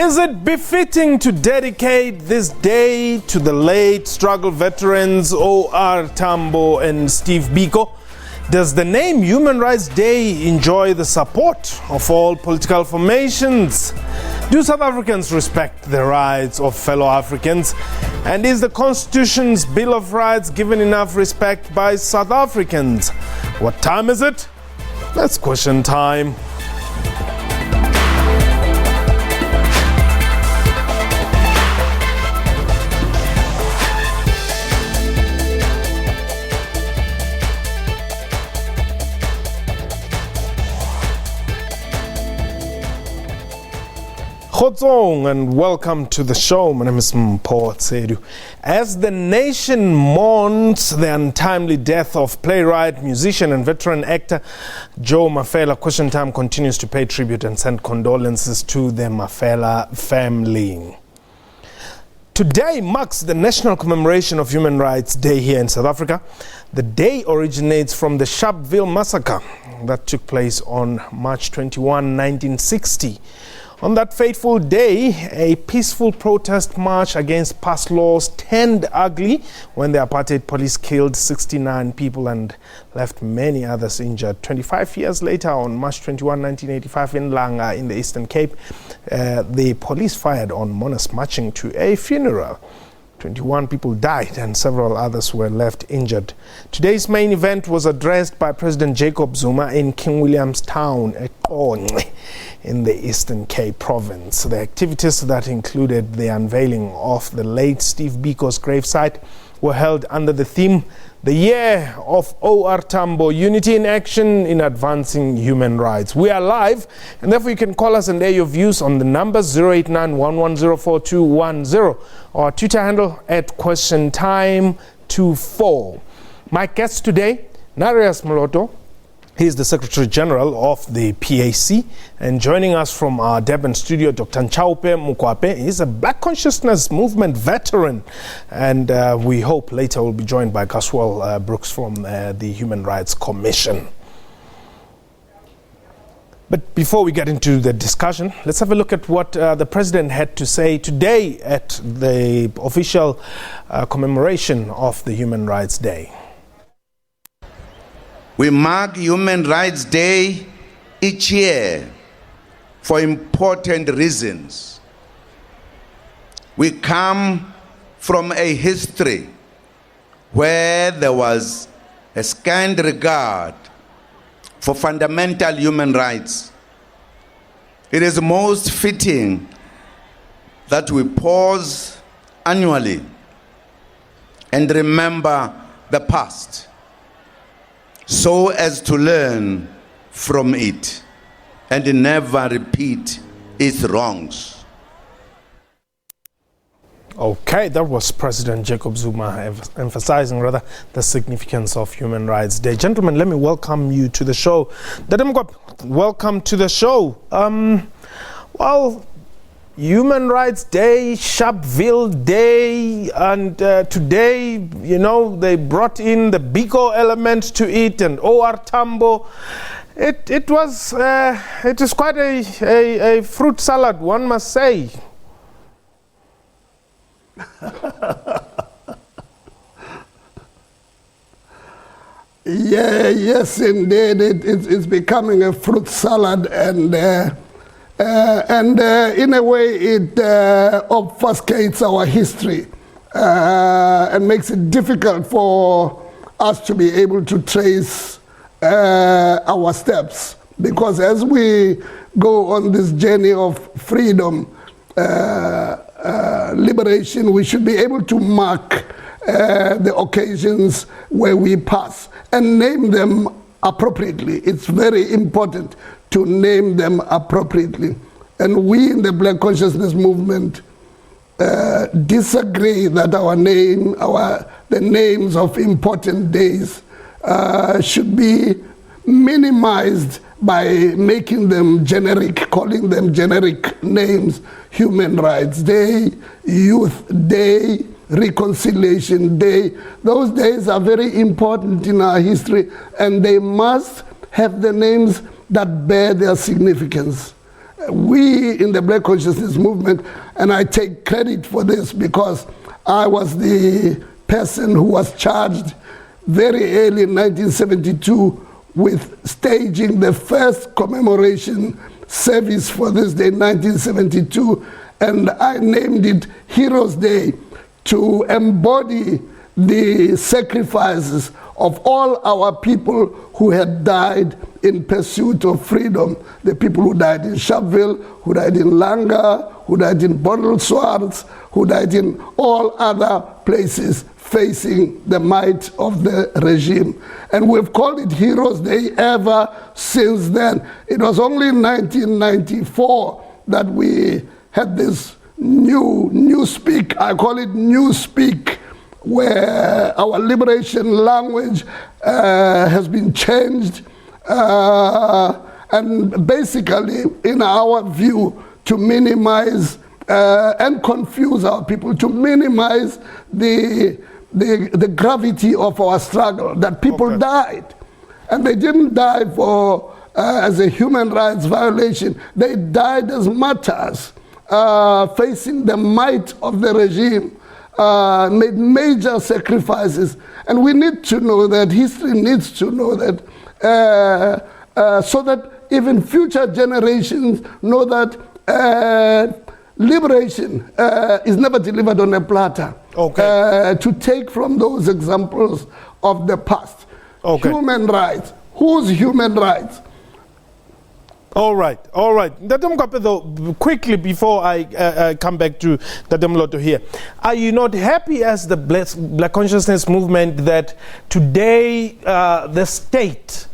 Is it befitting to dedicate this day to the late struggle veterans O.R. Tambo and Steve Biko? Does the name Human Rights Day enjoy the support of all political formations? Do South Africans respect the rights of fellow Africans? And is the Constitution's Bill of Rights given enough respect by South Africans? What time is it? That's question time. Khotsong and welcome to the show. My name is Mpho Tsedu. As the nation mourns the untimely death of playwright, musician and veteran actor Joe Mafela, Question Time continues to pay tribute and send condolences to the Mafela family. Today marks the national commemoration of Human Rights Day here in South Africa. The day originates from the Sharpeville massacre that took place on March 21, 1960. On that fateful day, a peaceful protest march against past laws turned ugly when the apartheid police killed 69 people and left many others injured. 25 years later, on March 21, 1985, in Langa in the Eastern Cape, the police fired on mourners marching to a funeral. 21 people died and several others were left injured. Today's main event was addressed by President Jacob Zuma in King William's Town, in the Eastern Cape province. The activities that included the unveiling of the late Steve Biko's gravesite were held under the theme, The Year of O.R. Tambo, Unity in Action in Advancing Human Rights. We are live, and therefore you can call us and air your views on the numbers 089-1104-210 or Twitter handle @QuestionTime24. My guest today, Narius Moloto. He is the Secretary General of the PAC, and joining us from our Durban studio, Dr. Nchaupe Mukwape. He's a Black Consciousness Movement veteran, and we hope later we'll be joined by Caswell Brooks from the Human Rights Commission. But before we get into the discussion, let's have a look at what the President had to say today at the official commemoration of the Human Rights Day. We mark Human Rights Day each year for important reasons. We come from a history where there was a scant regard for fundamental human rights. It is most fitting that we pause annually and remember the past, so as to learn from it and never repeat its wrongs. Okay, that was President Jacob Zuma emphasizing the significance of Human Rights Day. Gentlemen, let me welcome you to the show. Dademgop, welcome to the show. Well, Human Rights Day, Sharpeville Day, and today, you know, they brought in the Biko element to it and O.R. Tambo. It is quite a fruit salad, one must say. Yes, indeed, it's becoming a fruit salad, and in a way it obfuscates our history and makes it difficult for us to be able to trace our steps. Because as we go on this journey of freedom, liberation, we should be able to mark the occasions where we pass and name them appropriately. It's very important to name them appropriately. And we in the Black Consciousness Movement disagree that the names of important days should be minimized by making them generic, calling them generic names. Human Rights Day, Youth Day, Reconciliation Day. Those days are very important in our history, and they must have the names that bear their significance. we in the Black Consciousness Movement, and I take credit for this because I was the person who was charged very early in 1972 with staging the first commemoration service for this day, 1972, and I named it Heroes Day to embody the sacrifices of all our people who had died in pursuit of freedom. The people who died in Sharpeville, who died in Langa, who died in Bottlesworth, who died in all other places facing the might of the regime. And we've called it Heroes Day ever since then. It was only in 1994 that we had this new speak, I call it new speak, where our liberation language has been changed, and basically, in our view, to minimize and confuse our people, to minimize the gravity of our struggle, that people died. And they didn't die for as a human rights violation. They died as martyrs, facing the might of the regime, made major sacrifices. And we need to know that, history needs to know that, so that even future generations know that liberation is never delivered on a platter. To take from those examples of the past. Human rights. Whose human rights? All right. Dadam Mkape, though, quickly before I come back to Dadam Loto here, are you not happy as the Black Consciousness Movement that today the state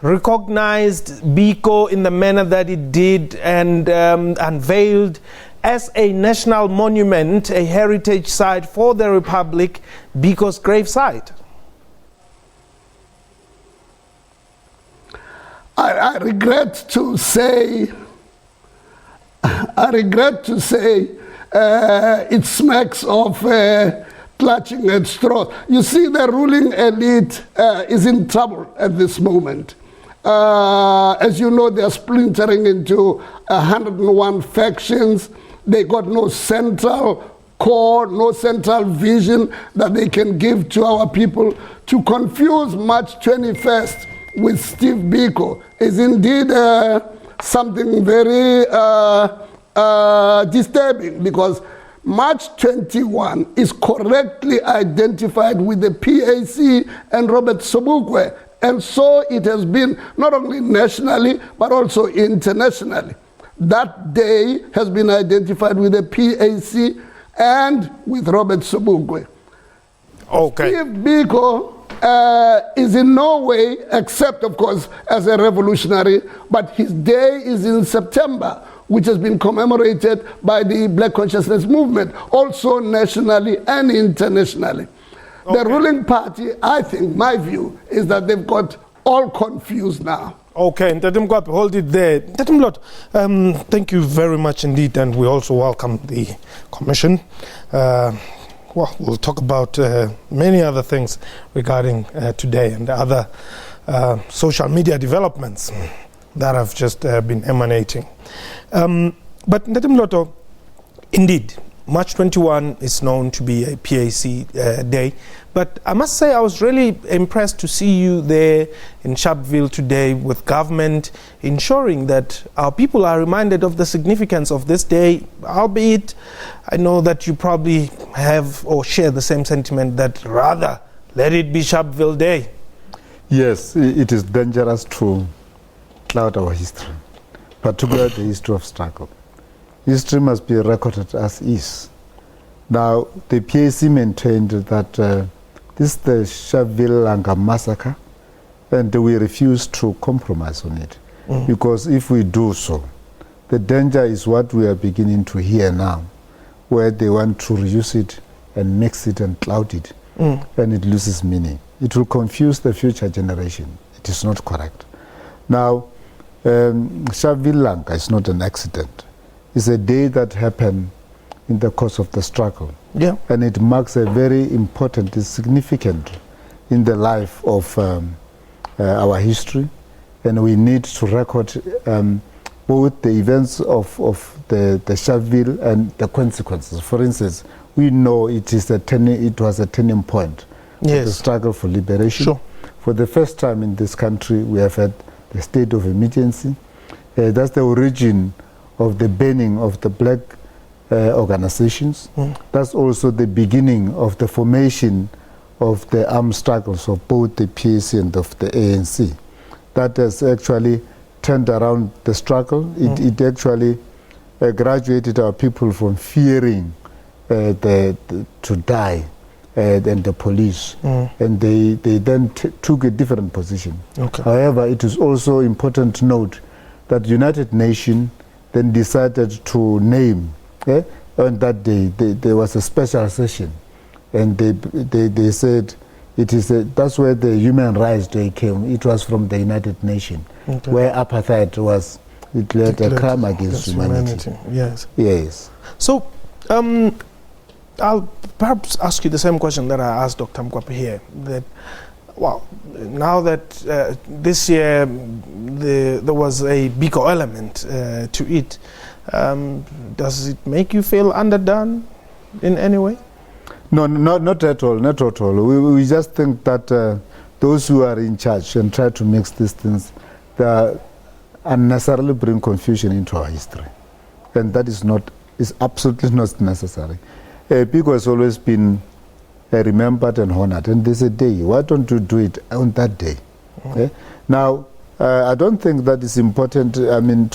recognized Biko in the manner that it did and unveiled as a national monument, a heritage site for the Republic, Biko's gravesite? I regret to say it smacks of clutching at straws. You see, the ruling elite is in trouble at this moment. As you know, they're splintering into 101 factions. They got no central core, no central vision that they can give to our people. To confuse March 21st with Steve Biko is indeed something very disturbing, because March 21 is correctly identified with the PAC and Robert Sobukwe, and so it has been not only nationally but also internationally. That day has been identified with the PAC and with Robert Sobukwe. Steve Biko is in no way, except of course as a revolutionary, but his day is in September, which has been commemorated by the Black Consciousness Movement, also nationally and internationally. The ruling party, I think, my view, is that they've got all confused now. Dadam Mkape, hold it there. Dadam Lot, thank you very much indeed, and we also welcome the commission. Well, we'll talk about many other things regarding today and other social media developments that have just been emanating. But Dadam Loto, indeed, March 21 is known to be a PAC day. But I must say I was really impressed to see you there in Sharpeville today with government ensuring that our people are reminded of the significance of this day, albeit I know that you probably have or share the same sentiment that rather let it be Sharpeville Day. Yes, it is dangerous to cloud our history, particularly the history of struggle. History must be recorded as is. Now, the PAC maintained that this is the Sharpeville Langa massacre, and we refuse to compromise on it. Because if we do so, the danger is what we are beginning to hear now, where they want to reuse it and mix it and cloud it, and it loses meaning. It will confuse the future generation. It is not correct. Now, Sharpeville Langa is not an accident. It's a day that happened in the course of the struggle. Yeah. And it marks a very important, significant in the life of our history. And we need to record both the events of the Sharpeville and the consequences. For instance, we know it was a turning point of the struggle for liberation. Sure. For the first time in this country, we have had the state of emergency. That's the origin of the banning of the black organizations. That's also the beginning of the formation of the armed struggles of both the PAC and of the ANC. That has actually turned around the struggle. It actually graduated our people from fearing to die than the police. And they then took a different position. Okay. However, it is also important to note that United Nations then decided to name, on that day, there was a special session, and they said that's where the Human Rights Day came. It was from the United Nations, where apartheid was declared a crime against humanity. Yes. Yes. So, I'll perhaps ask you the same question that I asked Dr. Mkwape here. That, well, now that this year there was a bigger element to it, does it make you feel underdone in any way? No, not at all, not at all. We just think that those who are in charge and try to mix these things, they unnecessarily bring confusion into our history. And that is absolutely not necessary. People has always been remembered and honored, and there's a day. Why don't you do it on that day? Now, I don't think that is important. I mean,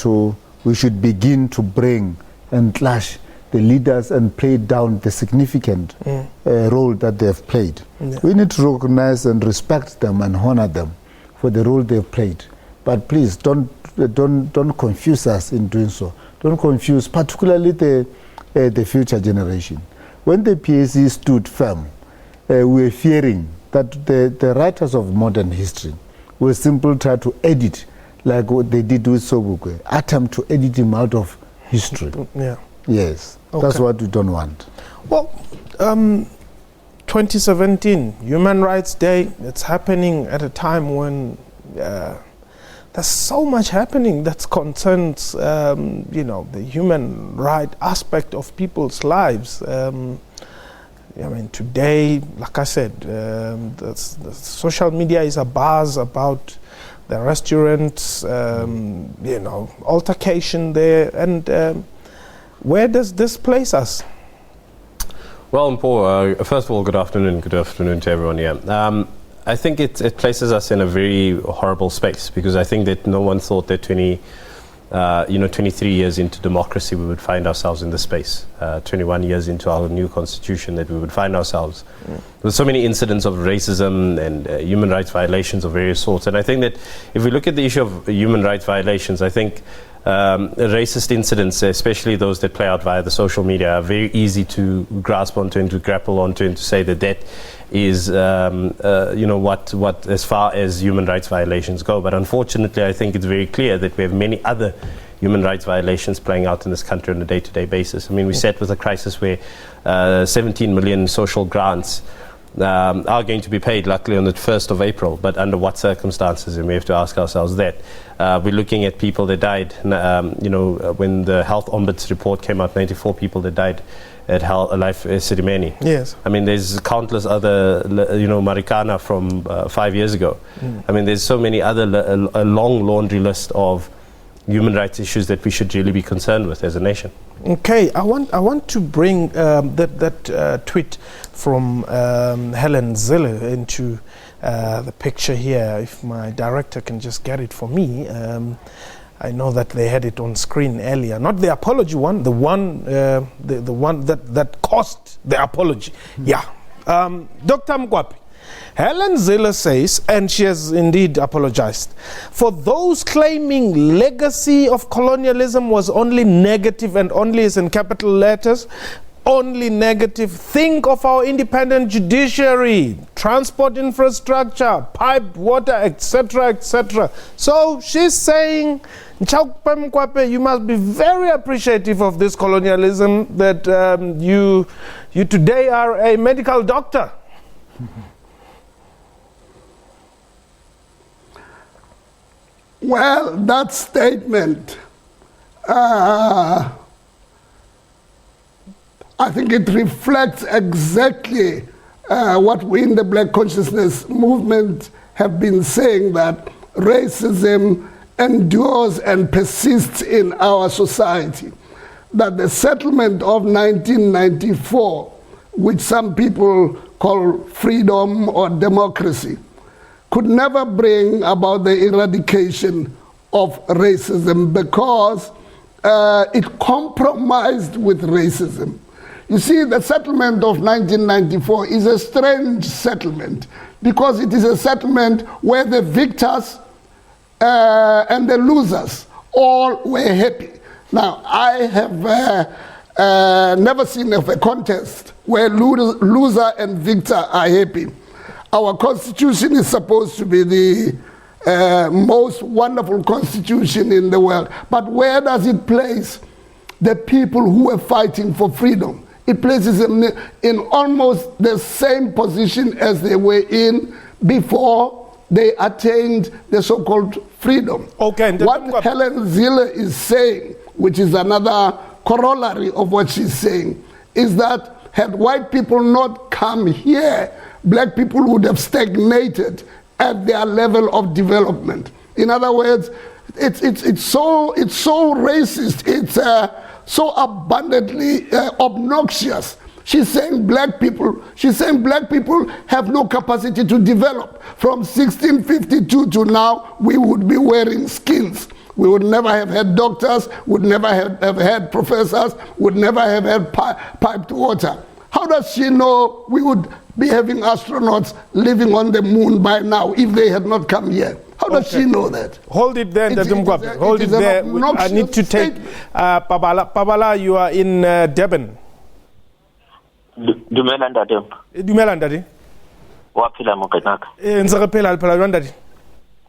we should begin to bring and clash the leaders and play down the significant role that they have played. We need to recognize and respect them and honor them for the role they've played. But please don't confuse us in doing so. Don't confuse, particularly the future generation. When the PAC stood firm, we were fearing that the writers of modern history will simply try to edit, like what they did with Sobukwe, attempt to edit him out of history. Yeah. Yes, that's what we don't want. Well, 2017, Human Rights Day, it's happening at a time when there's so much happening that concerns, the human right aspect of people's lives. I mean, today, like I said, the social media is abuzz about the restaurants, altercation there, and where does this place us? Well, Paul, first of all, good afternoon to everyone here. I think it places us in a very horrible space, because I think that no one thought that 23 years into democracy we would find ourselves in this space. 21 years into our new constitution that we would find ourselves with so many incidents of racism and human rights violations of various sorts. And I think that if we look at the issue of human rights violations, I think racist incidents, especially those that play out via the social media, are very easy to grasp onto and to grapple onto, and to say that is what as far as human rights violations go. But unfortunately, I think it's very clear that we have many other human rights violations playing out in this country on a day-to-day basis. I mean, we sat with a crisis where 17 million social grants are going to be paid, luckily, on the 1st of April, but under what circumstances? And we have to ask ourselves that. We're looking at people that died, when the Health Ombuds report came out, 94 people that died at Life Sirimeni. Yes. I mean, there's countless other, Marikana from 5 years ago. I mean, there's so many other, a long laundry list of human rights issues that we should really be concerned with as a nation. Okay, I want to bring that tweet from Helen Zille into the picture here. If my director can just get it for me. I know that they had it on screen earlier. Not the apology one, the one that caused the apology. Yeah. Dr. Mkwape, Helen Zille says, and she has indeed apologized, for those claiming legacy of colonialism was only negative, and only is in capital letters, only negative. Think of our independent judiciary, transport infrastructure, pipe water, etc., etc. So she's saying, Mkwape, you must be very appreciative of this colonialism, that you today are a medical doctor. Well, that statement I think it reflects exactly what we in the Black Consciousness Movement have been saying, that racism endures and persists in our society. That the settlement of 1994, which some people call freedom or democracy, could never bring about the eradication of racism because it compromised with racism. You see, the settlement of 1994 is a strange settlement because it is a settlement where the victors and the losers all were happy. Now, I have never seen of a contest where loser and victor are happy. Our constitution is supposed to be the most wonderful constitution in the world. But where does it place the people who are fighting for freedom? It places them in almost the same position as they were in before they attained the so-called freedom. Okay. What Helen Zille is saying, which is another corollary of what she's saying, is that had white people not come here, black people would have stagnated at their level of development. In other words, it's so racist, it's so abundantly obnoxious. She's saying black people have no capacity to develop. From 1652 to now, we would be wearing skins. We would never have had doctors, would never have had professors, would never have had piped water. How does she know we would be having astronauts living on the moon by now if they had not come here? How does she know that? Hold it there, hold it there. I need to take Pabala. Pabala, you are in Durban. Dumela ndade. Dumela ndade. Waphila mokenaka. Ntse phela phela ndade.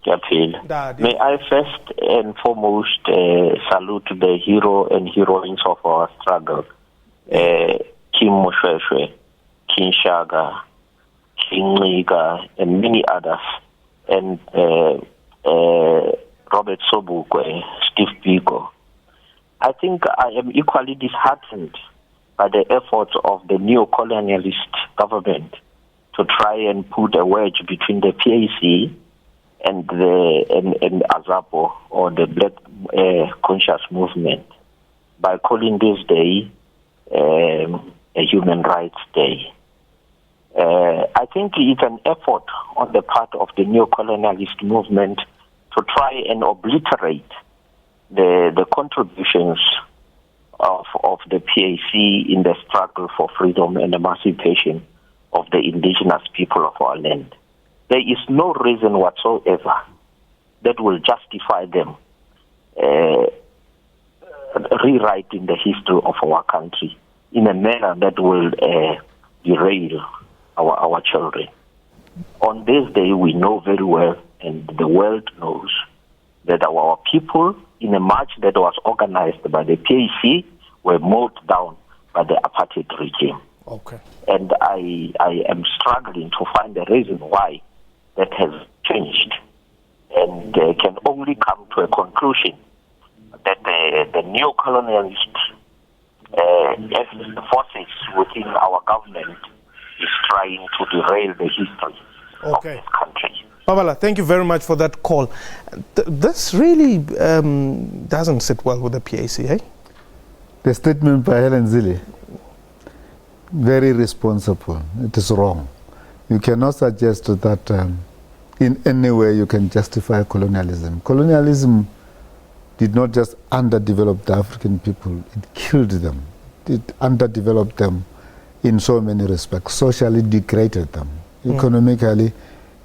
Kiyaphila. May I first and foremost salute the hero and heroines of our struggle. Kim Moshweshwe, King Shaga, King Nika, and many others. And Robert Sobukwe, Steve Biko. I think I am equally disheartened by the efforts of the neo-colonialist government to try and put a wedge between the PAC and AZAPO, or the Black Conscious Movement, by calling this day a Human Rights Day. I think it's an effort on the part of the neo-colonialist movement to try and obliterate the contributions of the PAC in the struggle for freedom and emancipation of the indigenous people of our land. There is no reason whatsoever that will justify them rewriting the history of our country in a manner that will derail our children. On this day, we know very well, and the world knows, that our people, in a march that was organized by the PAC, were mowed down by the apartheid regime. Okay. And I am struggling to find a reason why that has changed, and can only come to a conclusion that the neo-colonialist forces within our government is trying to derail the history of this country. Pabala, thank you very much for that call. This really doesn't sit well with the PAC, eh? The statement by Helen Zille, very responsible. It is wrong. You cannot suggest that in any way you can justify colonialism. Colonialism did not just underdevelop the African people, it killed them. It underdeveloped them in so many respects, socially degraded them, economically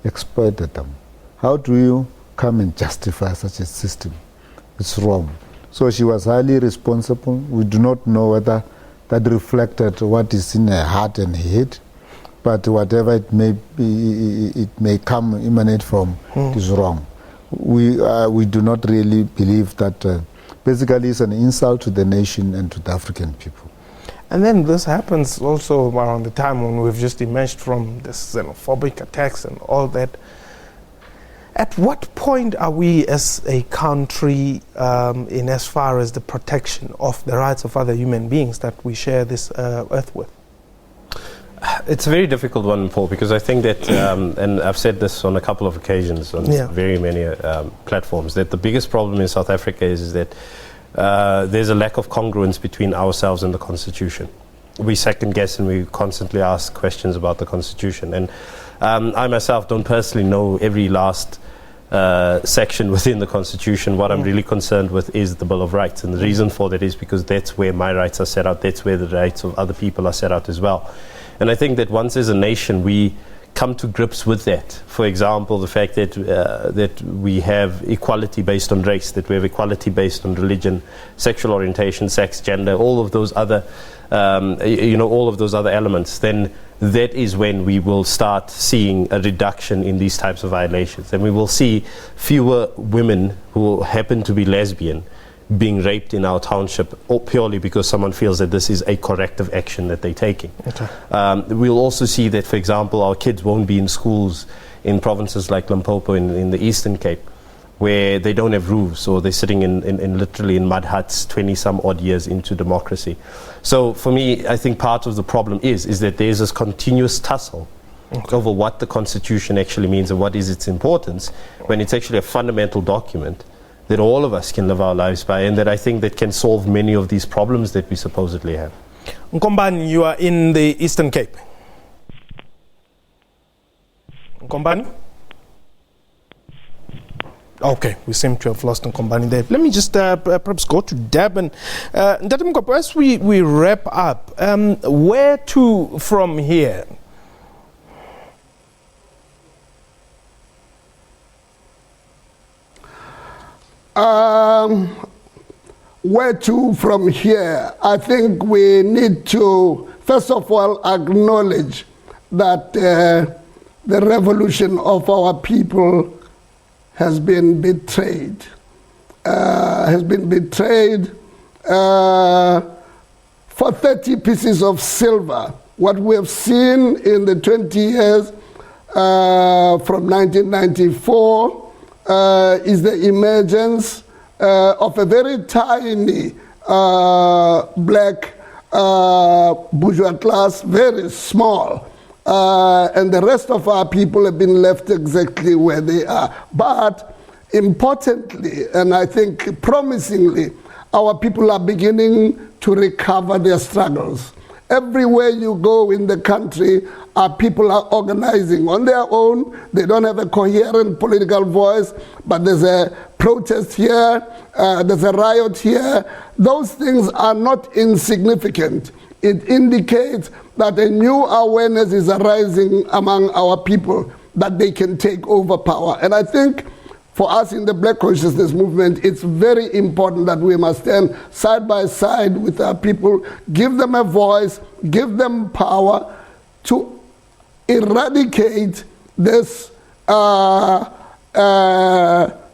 exploited them. How do you come and justify such a system? It's wrong. So she was highly responsible. We do not know whether that reflected what is in her heart and her head, but whatever it may be, it may emanate from, it is wrong. We do not really believe that basically it's an insult to the nation and to the African people. And then this happens also around the time when we've just emerged from the xenophobic attacks and all that. At what point are we as a country in as far as the protection of the rights of other human beings that we share this earth with? It's a very difficult one, Paul, because I think that, and I've said this on a couple of occasions on very many platforms, that the biggest problem in South Africa is that there's a lack of congruence between ourselves and the Constitution. We second guess and we constantly ask questions about the Constitution. And I myself don't personally know every last section within the Constitution. What I'm really concerned with is the Bill of Rights. And the reason for that is because that's where my rights are set out. That's where the rights of other people are set out as well. And I think that once as a nation we come to grips with that, for example, the fact that that we have equality based on race, that we have equality based on religion, sexual orientation, sex, gender, all of those other, all of those other elements, then that is when we will start seeing a reduction in these types of violations. And we will see fewer women who happen to be lesbian being raped in our township, or purely because someone feels that this is a corrective action that they're taking. Okay. We'll also see that, for example, our kids won't be in schools in provinces like Limpopo in the Eastern Cape, where they don't have roofs, or they're sitting in literally in mud huts 20 some odd years into democracy. So for me, I think part of the problem is that there's this continuous tussle over what the Constitution actually means and what is its importance, when it's actually a fundamental document that all of us can live our lives by, and that I think that can solve many of these problems that we supposedly have. Nkombani, you are in the Eastern Cape. Nkombani? Okay, we seem to have lost Nkombani there. Let me just perhaps go to Durban. Ndatimkopo, as we wrap up, where to from here? Where to from here? I think we need to, first of all, acknowledge that the revolution of our people has been betrayed. For 30 pieces of silver. What we have seen in the 20 years from 1994 is the emergence of a very tiny black bourgeois class, very small. And the rest of our people have been left exactly where they are. But importantly, and I think promisingly, our people are beginning to recover their struggles. Everywhere you go in the country, our people are organizing on their own. They don't have a coherent political voice, but there's a protest here, there's a riot here. Those things are not insignificant. It indicates that a new awareness is arising among our people that they can take over power. And I think for us in the Black Consciousness Movement, it's very important that we must stand side by side with our people, give them a voice, give them power to eradicate this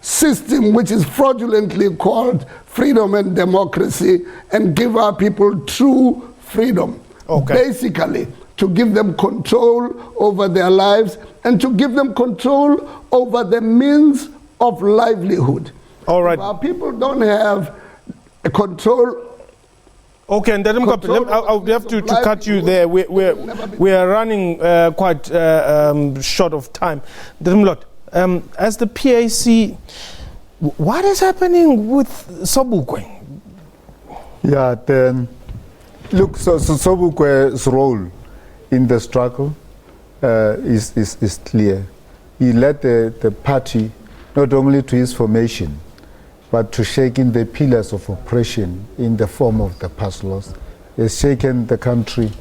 system which is fraudulently called freedom and democracy, and give our people true freedom. Okay. Basically, to give them control over their lives and to give them control over the means of livelihood. All right. If our people don't have control. Okay, and then I'll have to cut you there. We are running quite short of time. As the PAC, what is happening with Sobukwe? Yeah, then look, so Sobukwe's role in the struggle is clear. He led the party not only to his formation, but to shaking the pillars of oppression in the form of the past laws. He has shaken the country.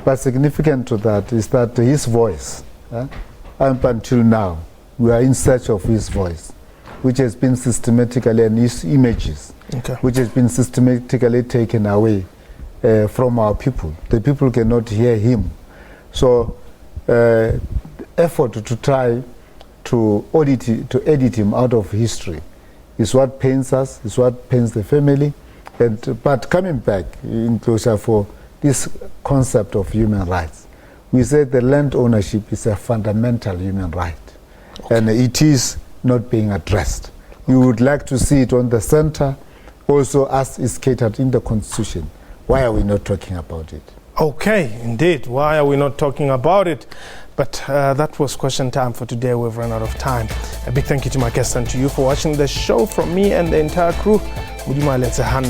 But significant to that is that his voice, up until now, we are in search of his voice, which has been systematically, and his images, which has been systematically taken away from our people. The people cannot hear him. So effort to try to edit him out of history is what pains us, is what pains the family. But coming back in closer for this concept of human rights, we say the land ownership is a fundamental human right. and it is not being addressed. You would like to see it on the center, also as is catered in the Constitution. Why are we not talking about it? Okay, indeed. Why are we not talking about it? But that was question time for today. We've run out of time. A big thank you to my guests and to you for watching the show. From me and the entire crew, Muduma Let's Hand.